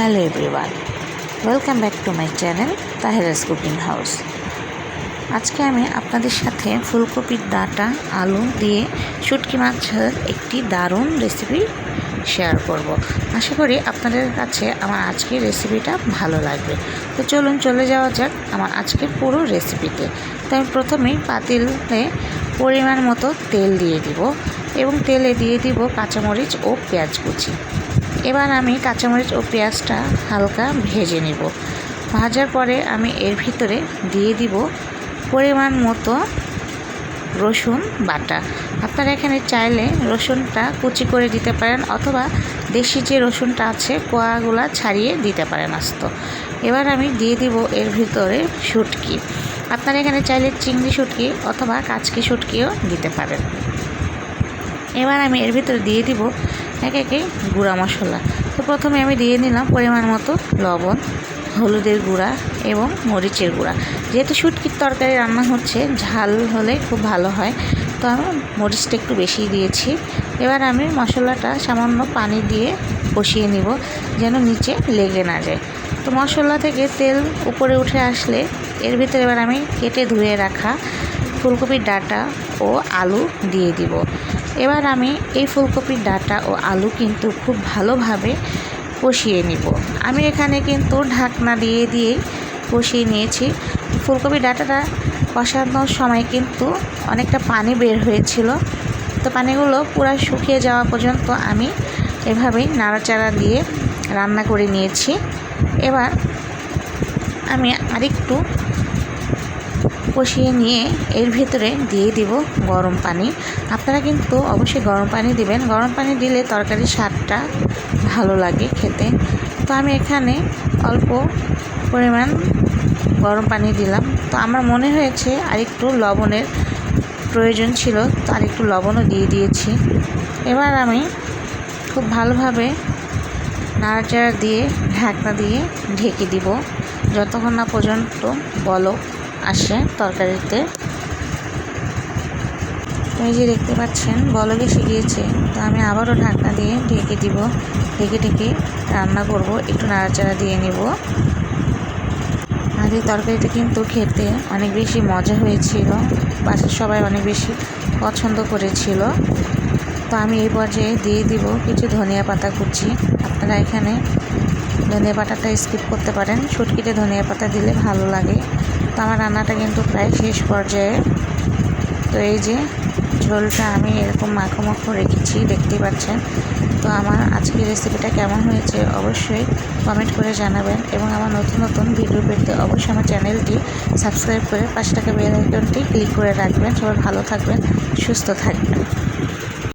Hello everyone, welcome back to my channel Tahera's cooking house. আজকে আমি আপনাদের সাথে ফুলকপির ডাঁটা আলু দিয়ে শুটকি মাছের একটি দারুণ রেসিপি শেয়ার করব। আশা করি আপনাদের কাছে আমার আজকের রেসিপিটা ভালো লাগবে। তো চলুন চলে যাওয়া যাক আমার আজকের পুরো রেসিপিতে। তো আমি প্রথমেই পাতিলে পরিমাণ মতো তেল দিয়ে দিব এবং তেলে দিয়ে দিব কাঁচামরিচ ও পেঁয়াজ কুচি। এবার আমি কাঁচামরিচ ও পেঁয়াজটা হালকা ভেজে নেব। ভাজার পরে আমি এর ভিতরে দিয়ে দিব পরিমাণ মতো রসুন বাটা। আপনারা এখানে চাইলে রসুনটা কুচি করে দিতে পারেন অথবা দেশি যে রসুনটা আছে কোয়াগুলা ছাড়িয়ে দিতে পারেন আস্ত। এবার আমি দিয়ে দিব এর ভিতরে শুটকি। আপনারা এখানে চাইলে চিংড়ি শুটকি অথবা কাচকি শুটকিও দিতে পারেন। এবার আমি এর ভিতরে দিয়ে দিব একে একে গুঁড়া মশলা। তো প্রথমে আমি দিয়ে নিলাম পরিমাণ মতো লবণ, হলুদের গুঁড়া এবং মরিচের গুঁড়া। যেহেতু শুটকির তরকারি রান্না হচ্ছে, ঝাল হলে খুব ভালো হয়, তো আমি মরিচটা একটু বেশি দিয়েছি। এবার আমি মশলাটা সামান্য পানি দিয়ে কষিয়ে নিব যেন নিচে লেগে না যায়। তো মশলা থেকে তেল উপরে উঠে আসলে এর ভিতরে এবার আমি কেটে ধুয়ে রাখা ফুলকপির ডাঁটা ও আলু দিয়ে দিব। এবার আমি এই ফুলকপির ডাঁটা ও আলু কিন্তু খুব ভালোভাবে কষিয়ে নিব। আমি এখানে কিন্তু ঢাকনা দিয়ে কষিয়ে নিয়েছি। ফুলকপির ডাঁটাটা কষানোর সময় কিন্তু অনেকটা পানি বের হয়েছিল, তো পানিগুলো পুরো শুকিয়ে যাওয়া পর্যন্ত আমি এভাবেই নাড়াচাড়া দিয়ে রান্না করে নিয়েছি। এবার আমি আরেকটু কষিয়ে নিয়ে এর ভিতরে দিয়ে দিব গরম পানি। আপনারা কিন্তু অবশ্যই গরম পানি দিবেন, গরম পানি দিলে তরকারির স্বাদটা ভালো লাগে খেতে। তো আমি এখানে অল্প পরিমাণ গরম পানি দিলাম। তো আমার মনে হয়েছে আরেকটু লবণের প্রয়োজন ছিল, তো আরেকটু লবণও দিয়ে দিয়েছি। এবার আমি খুব ভালোভাবে নাড়াচাড়া দিয়ে ঢাকনা দিয়ে ঢেকে দিব যতক্ষণ না পর্যন্ত বলক আসে তরকারিতে। এই যে দেখতে পাচ্ছেন বলক এসে গিয়েছে, তো আমি আবারও ঢাকনা দিয়ে ঢেকে দিব। ঢেকে রান্না করব, একটু নাড়াচাড়া দিয়ে নেব। আর এই তরকারিটা কিন্তু খেতে অনেক বেশি মজা হয়েছিল, বাসার সবাই অনেক বেশি পছন্দ করেছিল। তো আমি এই পর্যায়ে দিয়ে দিব কিছু ধনিয়া পাতা কুচি। আপনারা এখানে ধনিয়া পাতাটা স্কিপ করতে পারেন, শুটকিতে ধনিয়া পাতা দিলে ভালো লাগে। তো আমার রান্নাটা কিন্তু প্রায় শেষ পর্যায়ে। তো এই যে ঝোলটা আমি এরকম মাখো রেখেছি, দেখতেই পাচ্ছেন। তো আমার আজকের রেসিপিটা কেমন হয়েছে অবশ্যই কমেন্ট করে জানাবেন এবং আমার নতুন ভিডিও পেতে অবশ্যই আমার চ্যানেলটি সাবস্ক্রাইব করে পাশে থাকা বেল আইকনটি ক্লিক করে রাখবেন। সবাই ভালো থাকবেন, সুস্থ থাকবেন।